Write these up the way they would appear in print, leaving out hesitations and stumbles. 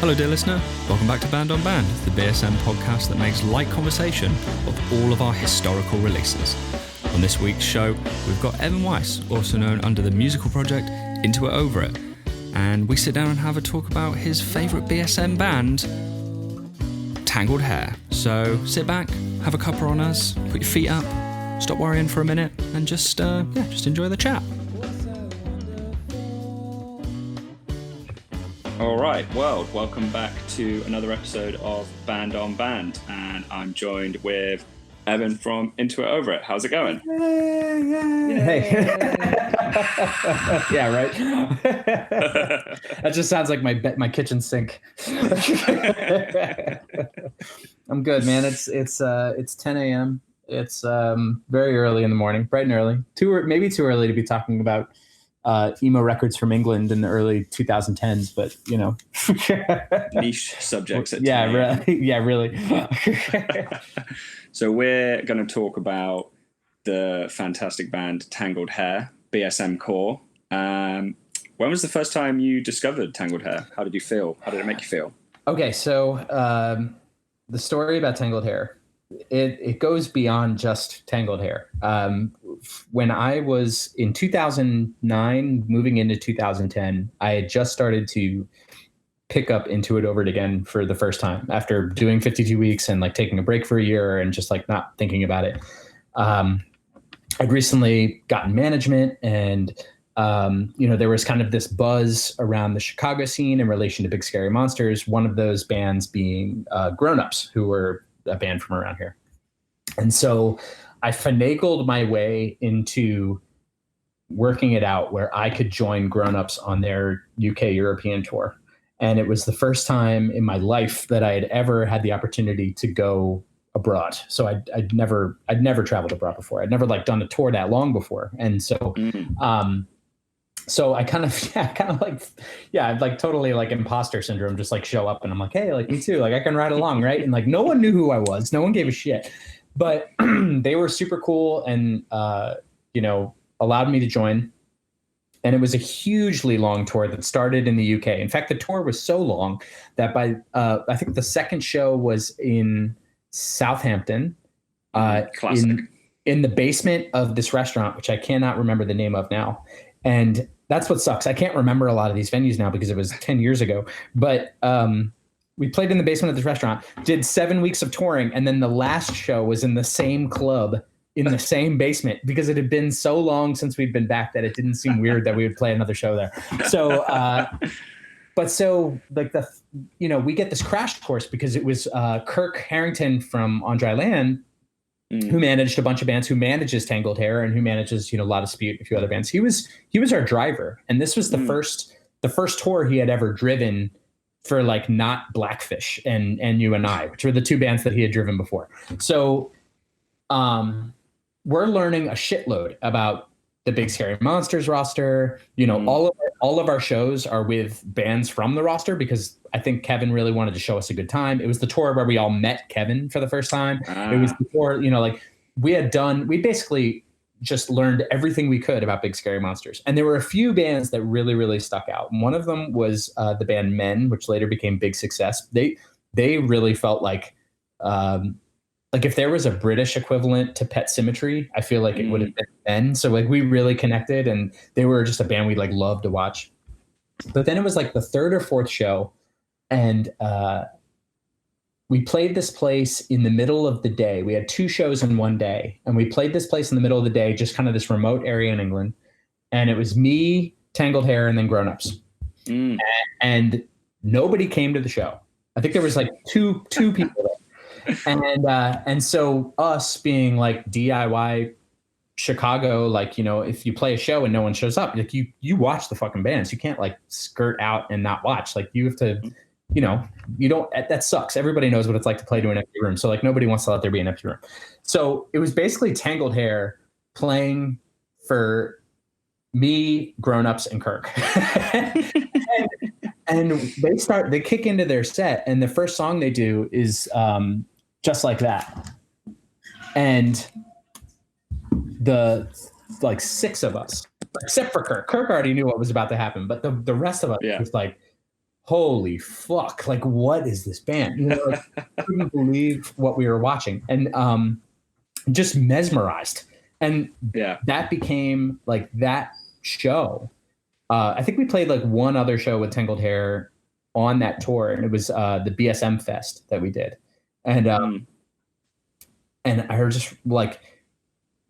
Hello, dear listener. Welcome back to Band on Band, the BSM podcast that makes light conversation of all of our historical releases. On this week's show, we've got Evan Weiss, also known under the musical project Into It Over It, and we sit down and have a talk about his favourite BSM band, Tangled Hair. So sit back, have a cuppa on us, put your feet up, stop worrying for a minute, and just enjoy the chat. All right, well, welcome back to another episode of Band on Band, and I'm joined with Evan from Into It Over It. How's it going? Hey. Yeah, right. That just sounds like my kitchen sink. I'm good, man. It's 10 a.m. It's very early in the morning, bright and early. Maybe too early to be talking about emo records from England in the early 2010s, but you know, niche subjects. At really. So we're going to talk about the fantastic band Tangled Hair, BSM core. When was the first time you discovered Tangled Hair? How did you feel? How did it make you feel? Okay, so the story about Tangled Hair, it goes beyond just Tangled Hair. When I was in 2009, moving into 2010, I had just started to pick up Into It Over It again for the first time after doing 52 weeks and like taking a break for a year and just like not thinking about it. I'd recently gotten management and, there was kind of this buzz around the Chicago scene in relation to Big Scary Monsters. One of those bands being Grown Ups, who were a band from around here. And so I finagled my way into working it out where I could join Grown Ups on their UK European tour. And it was the first time in my life that I had ever had the opportunity to go abroad. So I'd never traveled abroad before. I'd never like done a tour that long before. And so, so I I'd like totally like imposter syndrome, just like show up and I'm like, hey, like me too, like I can ride along. Right. And like, no one knew who I was. No one gave a shit, but they were super cool and, allowed me to join. And it was a hugely long tour that started in the UK. In fact, the tour was so long that by, I think the second show was in Southampton, Classic. in the basement of this restaurant, which I cannot remember the name of now. And that's what sucks. I can't remember a lot of these venues now because it was 10 years ago. But we played in the basement of this restaurant, did 7 weeks of touring, and then the last show was in the same club in the same basement because it had been so long since we'd been back that it didn't seem weird that we would play another show there. So, we get this crash course because it was Kirk Harrington from On Dry Land, who managed a bunch of bands, who manages Tangled Hair and who manages, A Lot of Dispute, a few other bands. He was our driver. And this was the first tour he had ever driven for like not Blackfish and You and I, which were the two bands that he had driven before. So we're learning a shitload about the Big Scary Monsters roster. All of our shows are with bands from the roster because I think Kevin really wanted to show us a good time. It was the tour where we all met Kevin for the first time. It was before, we basically just learned everything we could about Big Scary Monsters. And there were a few bands that really, really stuck out. And one of them was the band Men, which later became Big Success. They really felt like if there was a British equivalent to Pet Sematary, I feel like it would have been Men. So like we really connected and they were just a band we like loved to watch. But then it was like the third or fourth show and we played this place in the middle of the day. We had two shows in one day and we played this place in the middle of the day, just kind of this remote area in England. And it was me, Tangled Hair, and then Grown Ups. And nobody came to the show. I think there was like two people there. And so us being like DIY Chicago, like, if you play a show and no one shows up, like you watch the fucking bands. You can't like skirt out and not watch. Like you have to, you don't, that sucks. Everybody knows what it's like to play to an empty room. So like nobody wants to let there be an empty room. So it was basically Tangled Hair playing for me, Grown Ups, and Kirk. and they kick into their set and the first song they do is Just Like That. And the like six of us, except for Kirk already knew what was about to happen, but the rest of us was like, holy fuck, like what is this band? Like, I couldn't believe what we were watching, and just mesmerized. And Yeah. that became like that show. I think we played like one other show with Tangled Hair on that tour, and it was the BSM Fest that we did. And and I was just like,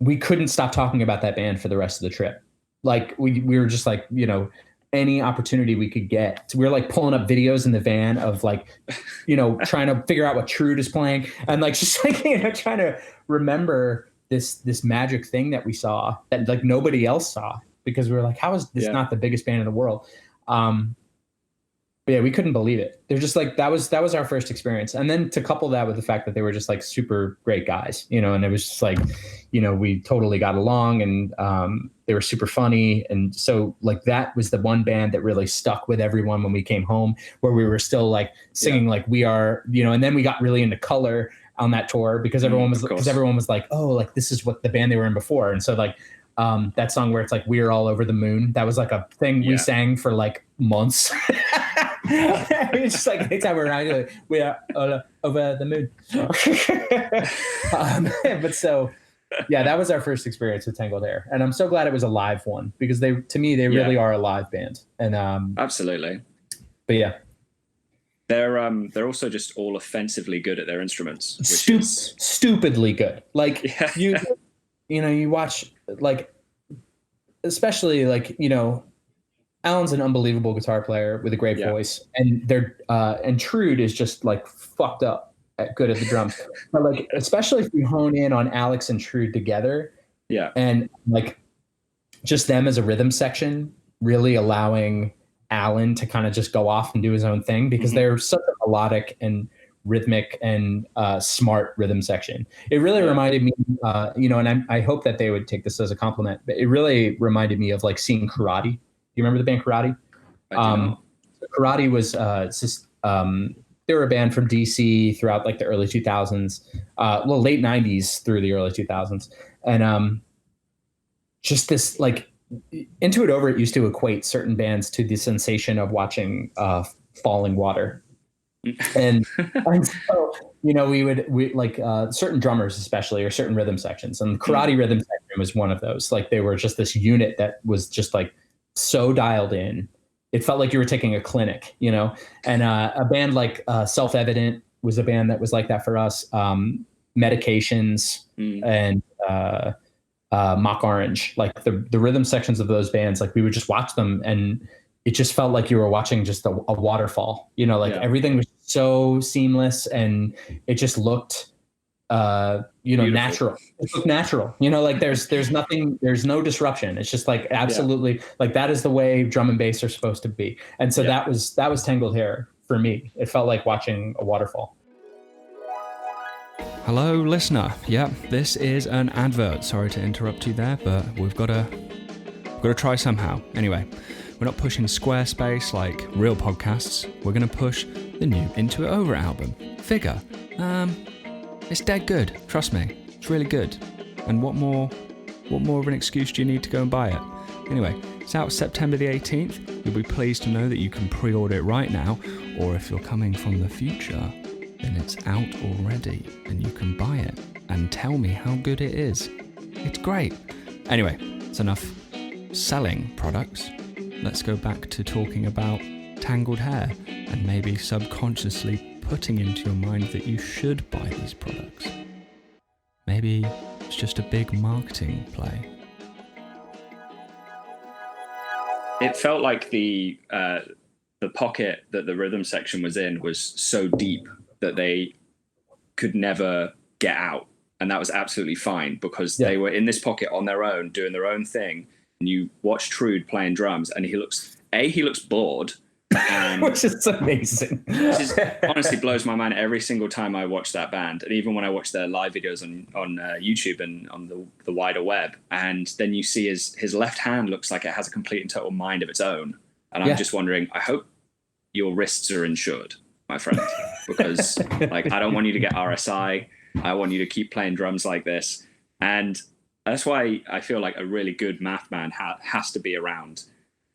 we couldn't stop talking about that band for the rest of the trip. Like we were just like, any opportunity we could get. So we were like pulling up videos in the van of like, trying to figure out what Trude is playing, and like just like, trying to remember this magic thing that we saw that like nobody else saw, because we were like, how is this not the biggest band in the world? But yeah, we couldn't believe it. They're just like, that was our first experience. And then to couple that with the fact that they were just like super great guys, and it was just like, we totally got along, and they were super funny. And so like that was the one band that really stuck with everyone when we came home, where we were still like singing like We Are, and then we got really into Color on that tour, because everyone was like, oh, like this is what the band they were in before. And so like that song where it's like We're All Over the Moon, that was like a thing we sang for like months. It's just like anytime we're around, like, we are all over the moon. But so yeah, that was our first experience with Tangled Hair, and I'm so glad it was a live one, because to me they really are a live band. And absolutely. But yeah, they're also just all offensively good at their instruments, stupidly good. Like you watch, like, especially like Alan's an unbelievable guitar player with a great voice, and and Trude is just like fucked up good at the drums. But like, especially if you hone in on Alex and Trude together, and like just them as a rhythm section, really allowing Alan to kind of just go off and do his own thing, because they're such a melodic and rhythmic and smart rhythm section. It really reminded me, and I hope that they would take this as a compliment, but it really reminded me of like seeing Karate. You remember the band Karate? Karate was they were a band from DC throughout like the early 2000s, late 90s through the early 2000s, and just this like Into It Over It used to equate certain bands to the sensation of watching falling water. And so we like certain drummers especially, or certain rhythm sections, and Karate rhythm section was one of those. Like they were just this unit that was just like so dialed in, it felt like you were taking a clinic, and a band like Self Evident was a band that was like that for us. Medications and Mock Orange, like the rhythm sections of those bands, like we would just watch them, and it just felt like you were watching just a waterfall, everything was so seamless, and it just looked beautiful. Natural. It looked natural, like there's nothing, there's no disruption. It's just like absolutely like that is the way drum and bass are supposed to be. And so that was Tangled Hair for me. It felt like watching a waterfall. Hello, listener. Yeah, this is an advert. Sorry to interrupt you there, but we've got to try somehow. Anyway, we're not pushing Squarespace like real podcasts. We're going to push the new Into It Over album, Figure. It's dead good. Trust me, it's really good. And what more of an excuse do you need to go and buy it? Anyway, it's out September the 18th. You'll be pleased to know that you can pre-order it right now, or if you're coming from the future, then it's out already and you can buy it and tell me how good it is. It's great. Anyway, it's enough selling products. Let's go back to talking about Tangled Hair, and maybe subconsciously putting into your mind that you should buy these products. Maybe it's just a big marketing play. It felt like the pocket that the rhythm section was in was so deep that they could never get out, and that was absolutely fine, because they were in this pocket on their own, doing their own thing. And you watch Trude playing drums, and he looks bored. Which is amazing. Which honestly blows my mind every single time I watch that band, and even when I watch their live videos on YouTube and on the wider web. And then you see his left hand looks like it has a complete and total mind of its own. And I'm just wondering, I hope your wrists are insured, my friend, because like I don't want you to get RSI. I want you to keep playing drums like this, and that's why I feel like a really good math man has to be around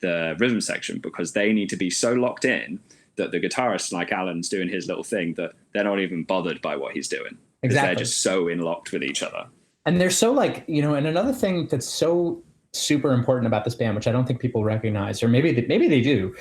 the rhythm section, because they need to be so locked in that the guitarist, like Alan's doing his little thing, that they're not even bothered by what he's doing. Exactly. They're just so in locked with each other. And they're so like, you know, and another thing that's so super important about this band, which I don't think people recognize, or maybe they do,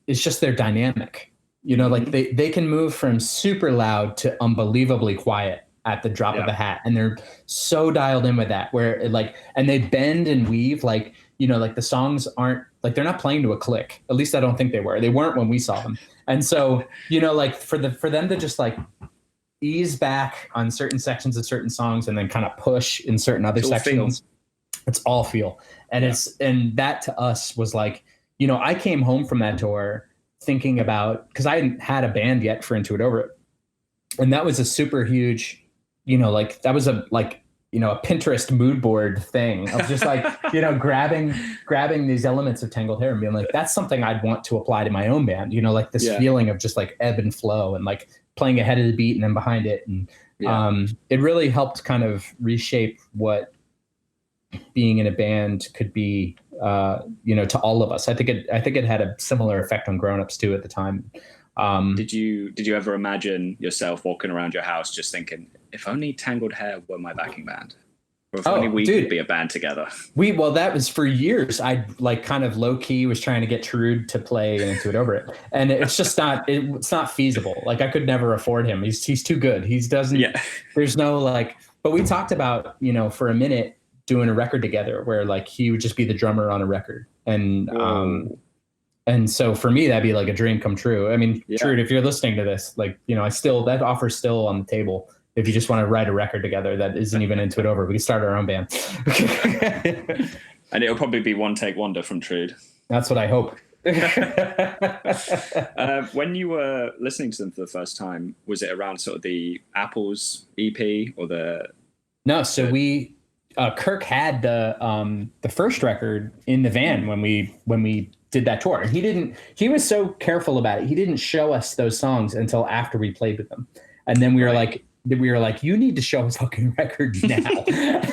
is just their dynamic. You know, like they can move from super loud to unbelievably quiet at the drop of a hat. And they're so dialed in with that, where it like, and they bend and weave, like, you know, like the songs aren't like, they're not playing to a click. At least I don't think they were. They weren't when we saw them. And so, you know, like for them to just like ease back on certain sections of certain songs and then kind of push in certain other sections. It's all feel. And and that to us was like, you know, I came home from that tour thinking about, because I hadn't had a band yet for Into It Over It. And that was a super huge, you know, like that was a Pinterest mood board thing of just like, you know, grabbing these elements of Tangled Hair and being like, that's something I'd want to apply to my own band, you know, like this feeling of just like ebb and flow and like playing ahead of the beat and then behind it. And it really helped kind of reshape what being in a band could be, you know, to all of us. I think it had a similar effect on grown-ups too at the time. Did you ever imagine yourself walking around your house just thinking, if only Tangled Hair were my backing band, or if only we could be a band together? Well, that was for years. I like kind of low key was trying to get Trude to play Into It Over It, and it's just it's not feasible. Like I could never afford him. He's too good. There's no like. But we talked about, you know, for a minute doing a record together where like he would just be the drummer on a record, and so for me that'd be like a dream come true. I mean, Trude, if you're listening to this, like, you know, that offer's still on the table. If you just want to write a record together that isn't even Into It Over, we can start our own band. And it'll probably be one take wonder from Trude. That's what I hope. When you were listening to them for the first time, was it around sort of the Apples EP or the? No, so we Kirk had the first record in the van when we did that tour, and he was so careful about it. He didn't show us those songs until after we played with them, and then we were like, you need to show us fucking record now.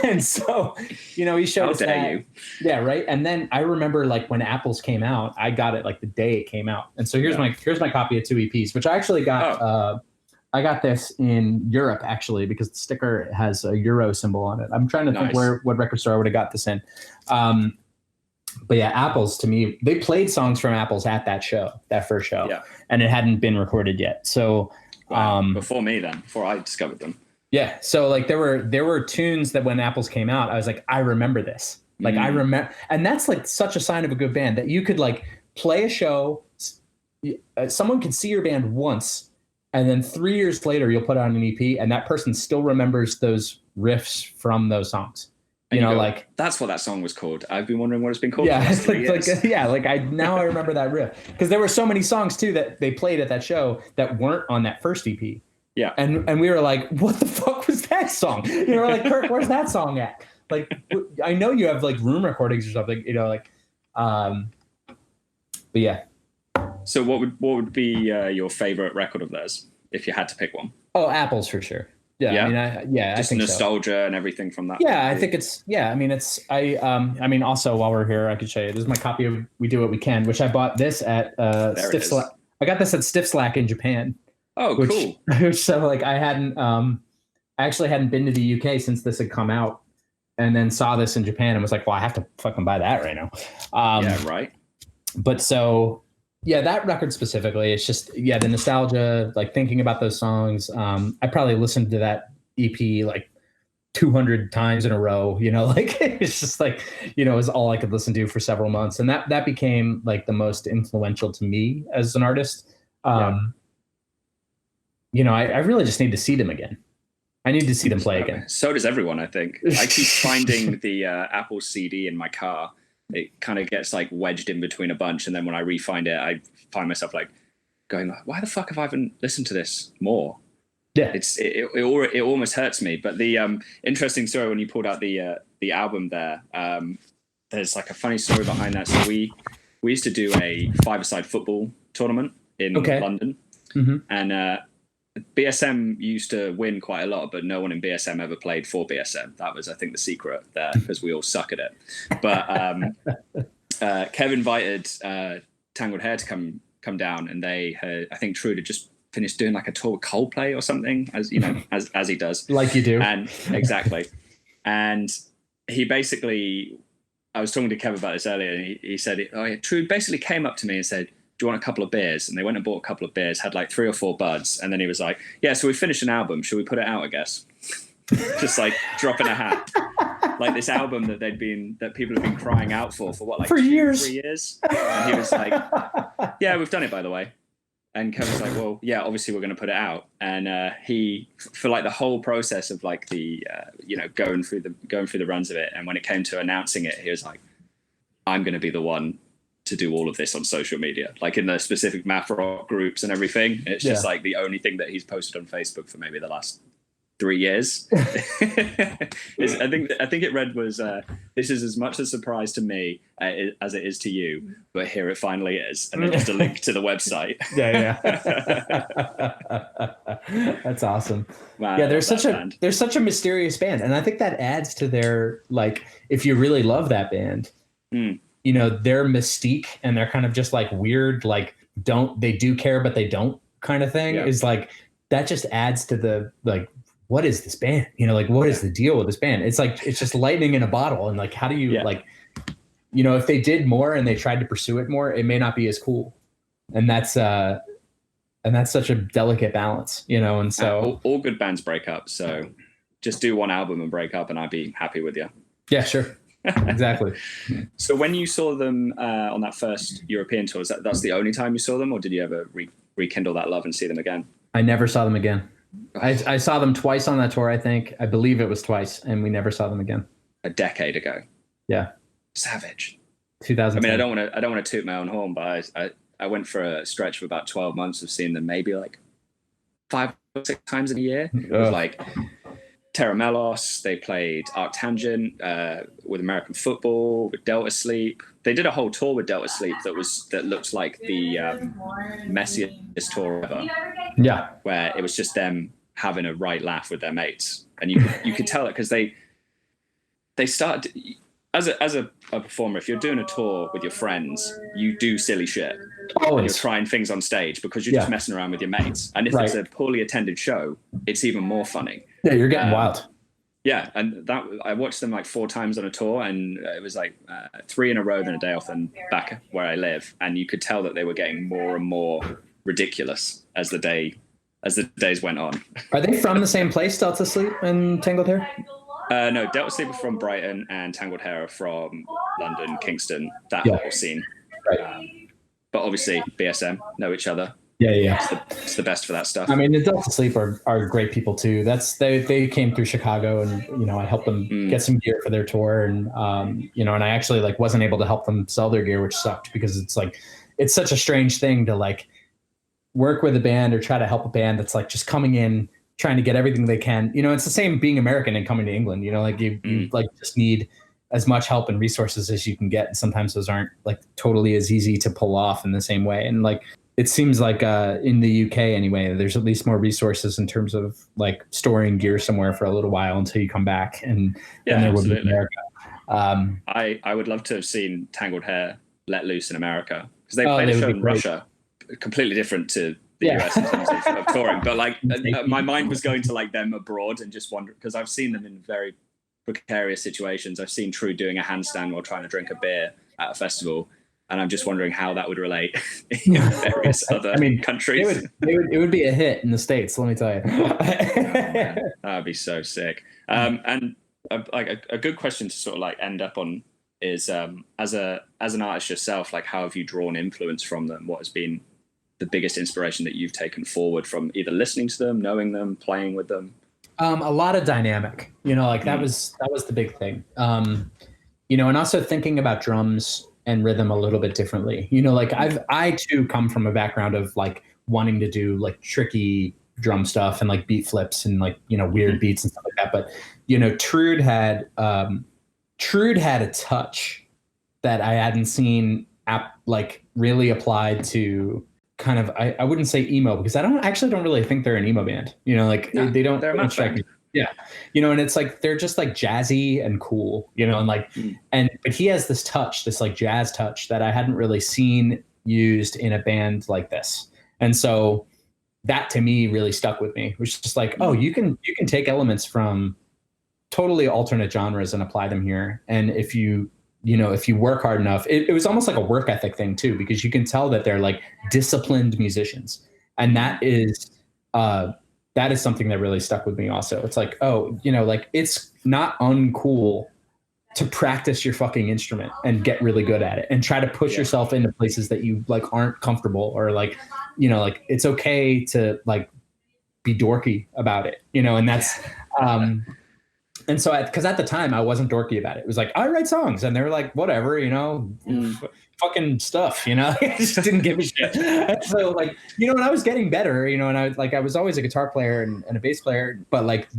And so, you know, he showed us that. You. Yeah, right. And then I remember like when Apples came out, I got it like the day it came out. And so here's my copy of 2 EPs, which I actually got. I got this in Europe actually because the sticker has a Euro symbol on it. I'm trying to think what record store I would have got this in. But yeah, Apples, to me, they played songs from Apples at that first show, and it hadn't been recorded yet. So. Before I discovered them. Yeah. So like there were tunes that when Apples came out, I was like, I remember this. Like I remember, and that's like such a sign of a good band that you could like play a show. Someone could see your band once, and then 3 years later you'll put out an EP, and that person still remembers those riffs from those songs. You know, like that's what that song was called. I've been wondering what it's been called. Yeah, for I remember that riff because there were so many songs too that they played at that show that weren't on that first EP. Yeah, and we were like, what the fuck was that song? You know, like Kirk, where's that song at? Like, I know you have like room recordings or something. You know, like, but yeah. So what would be your favorite record of theirs if you had to pick one? Oh, Apples for sure. Yeah. I mean, just I think nostalgia so. And everything from that. Yeah, I think it's. Yeah, I mean, I mean, also while we're here, I could show you. This is my copy of "We Do What We Can," which I bought this at Stiff Slack. I got this at Stiff Slack in Japan. Oh, cool. So like, I actually hadn't been to the UK since this had come out, and then saw this in Japan and was like, well, I have to fucking buy that right now. Yeah, right. But so. Yeah, that record specifically, it's just, the nostalgia, like thinking about those songs. I probably listened to that EP like 200 times in a row, you know, like it's just like, you know, it was all I could listen to for several months. And that became like the most influential to me as an artist. You know, I really just need to see them again. I need to see them play again. So does everyone, I think. I keep finding the Apple CD in my car. It kind of gets like wedged in between a bunch, and then when I re-find it, I find myself like going, "Why the fuck have I haven't listened to this more?" Yeah, it almost hurts me. But the interesting story when you pulled out the album there, there's like a funny story behind that. So we used to do a five-a-side football tournament in London, and BSM used to win quite a lot, but no one in BSM ever played for BSM. That was, I think, the secret there because we all suck at it. But Kev invited Tangled Hair to come come down, and they had, I think Trude had just finished doing like a tour with Coldplay or something, as you know, as he does, like you do, and exactly. And he basically, I was talking to Kev about this earlier, and he said, "Oh, yeah, Trude basically came up to me and said, 'Do you want a couple of beers?' And they went and bought a couple of beers, had like 3 or 4 buds, and then he was like, 'Yeah, so we finished an album. Should we put it out? I guess.'" Just like dropping a hat, like this album that people have been crying out for what, like for 3 years. And he was like, "Yeah, we've done it, by the way." And Kevin was like, "Well, yeah, obviously we're going to put it out." And he, for like the whole process of like the going through the runs of it, and when it came to announcing it, he was like, "I'm going to be the one to do all of this on social media, like in the specific math rock groups and everything." It's just like the only thing that he's posted on Facebook for maybe the last 3 years. I think it read was, "This is as much a surprise to me as it is to you, but here it finally is." And then just a link to the website. Yeah. That's awesome. Man, yeah, there's such a mysterious band, and I think that adds to their, like, if you really love that band, you know, their mystique and their kind of just like weird, like they do care but they don't kind of thing is like, that just adds to the like, what is this band? You know, like, what is the deal with this band? It's like, it's just lightning in a bottle. And like, how do you like, you know, if they did more and they tried to pursue it more, it may not be as cool. And that's such a delicate balance, you know? And so all good bands break up. So just do one album and break up and I'd be happy with you. Yeah, sure. Exactly. So when you saw them on that first European tour, that's the only time you saw them, or did you ever rekindle that love and see them again? I never saw them again. I saw them twice on that tour, I think. I believe it was twice, and we never saw them again. A decade ago. Yeah. Savage. 2010. I mean, I don't want to toot my own horn, but I went for a stretch of about 12 months of seeing them maybe like 5 or 6 times in a year. It was like Terra Melos, they played Arctangent with American Football, with Delta Sleep. They did a whole tour with Delta Sleep that looked like the messiest tour ever. Yeah, where it was just them having a right laugh with their mates, and you could tell it because they started as a performer. If you're doing a tour with your friends, you do silly shit. Always. You're trying things on stage because you're just messing around with your mates. And if it's a poorly attended show, it's even more funny. Yeah, you're getting wild. Yeah, and that I watched them like 4 times on a tour, and it was like 3 in a row, then a day off, and back where I live. And you could tell that they were getting more and more ridiculous as the days went on. Are they from the same place, Delta Sleep and Tangled Hair? No, Delta Sleep are from Brighton, and Tangled Hair are from London, Kingston, that whole scene. Right. But obviously, BSM know each other. Yeah. It's the best for that stuff. I mean, the Delta Sleep are great people too. They came through Chicago, and you know, I helped them get some gear for their tour, and you know, and I actually like wasn't able to help them sell their gear, which sucked because it's like, it's such a strange thing to like work with a band or try to help a band that's like just coming in, trying to get everything they can. You know, it's the same being American and coming to England, you know, like you like just need as much help and resources as you can get. And sometimes those aren't like totally as easy to pull off in the same way. And like, it seems like in the UK anyway, there's at least more resources in terms of like storing gear somewhere for a little while until you come back. And there would be America. I would love to have seen Tangled Hair let loose in America, because they played a show in Russia, completely different to the US in terms of touring. But like my mind was going to like them abroad and just wonder, because I've seen them in very precarious situations. I've seen True doing a handstand while trying to drink a beer at a festival. And I'm just wondering how that would relate in various other countries. It would be a hit in the States, let me tell you. That would be so sick. And a good question to sort of like end up on is, as an artist yourself, like how have you drawn influence from them? What has been the biggest inspiration that you've taken forward from either listening to them, knowing them, playing with them? A lot of dynamic, you know, like that was the big thing. You know, and also thinking about drums and rhythm a little bit differently. You know, like I too come from a background of like wanting to do like tricky drum stuff and like beat flips and like, you know, weird beats and stuff like that. But, you know, Trude had a touch that I hadn't seen like really applied to kind of, I wouldn't say emo, because I don't really think they're an emo band. You know, like no, they don't, they're not strike me. Yeah. You know, and it's like, they're just like jazzy and cool, you know, and like, but he has this touch, this like jazz touch that I hadn't really seen used in a band like this. And so that to me really stuck with me, which is just like, oh, you can take elements from totally alternate genres and apply them here. And if you work hard enough, it was almost like a work ethic thing too, because you can tell that they're like disciplined musicians. And that is something that really stuck with me also. It's like, oh, like it's not uncool to practice your fucking instrument and get really good at it and try to push yourself into places that you like aren't comfortable, or like, like it's okay to like be dorky about it, and that's, and so, because at the time I wasn't dorky about it. It was like, I write songs, and they were like, whatever, fucking stuff, I just didn't give a shit. And so like, when I was getting better, and I was always a guitar player and a bass player, but like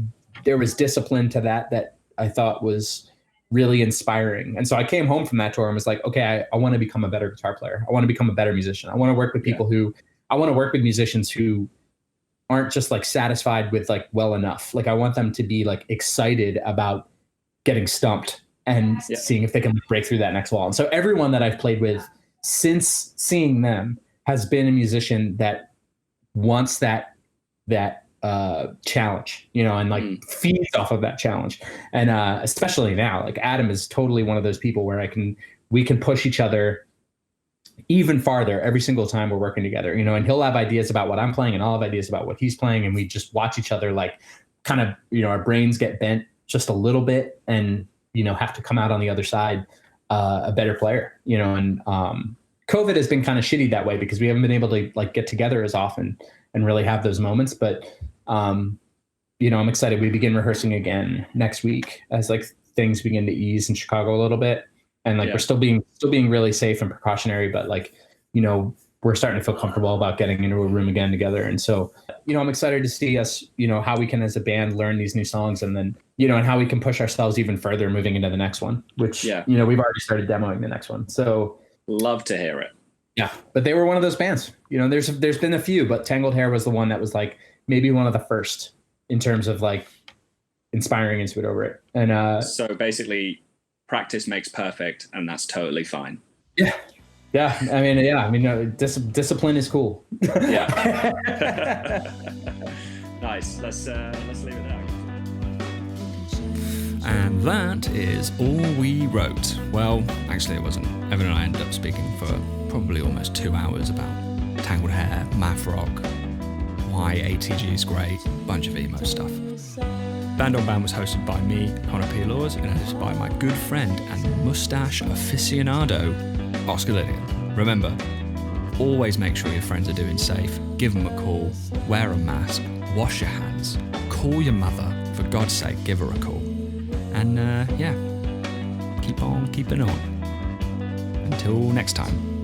there was discipline to that I thought was really inspiring. And so I came home from that tour and was like, okay, I want to become a better guitar player. I want to become a better musician. I want to work with people I want to work with musicians who aren't just like satisfied with like well enough. Like I want them to be like excited about getting stumped and seeing if they can break through that next wall. And so everyone that I've played with since seeing them has been a musician that wants that challenge, and like feeds off of that challenge. And especially now, like Adam is totally one of those people where we can push each other even farther every single time we're working together, and he'll have ideas about what I'm playing and I'll have ideas about what he's playing. And we just watch each other like kind of, our brains get bent just a little bit and, have to come out on the other side a better player, and COVID has been kind of shitty that way because we haven't been able to like get together as often and really have those moments. But, I'm excited. We begin rehearsing again next week as like things begin to ease in Chicago a little bit. And like, we're still being really safe and precautionary, but like, we're starting to feel comfortable about getting into a room again together. And so, I'm excited to see us, how we can, as a band, learn these new songs, and then, and how we can push ourselves even further moving into the next one, which, we've already started demoing the next one. So love to hear it. Yeah. But they were one of those bands, there's been a few, but Tangled Hair was the one that was like maybe one of the first in terms of like inspiring Into It Over It. And so basically practice makes perfect, and that's totally fine. Yeah. Discipline is cool. Yeah. Nice. Let's leave it there. And that is all we wrote. Well, actually it wasn't. Evan and I ended up speaking for probably almost 2 hours about Tangled Hair, math rock, why ATG is great, a bunch of emo stuff. Band on Band was hosted by me, Connor P. Laws, and edited by my good friend and mustache aficionado, Oscar Lillian. Remember, always make sure your friends are doing safe, give them a call, wear a mask, wash your hands, call your mother, for God's sake, give her a call. And keep on keeping on. Until next time.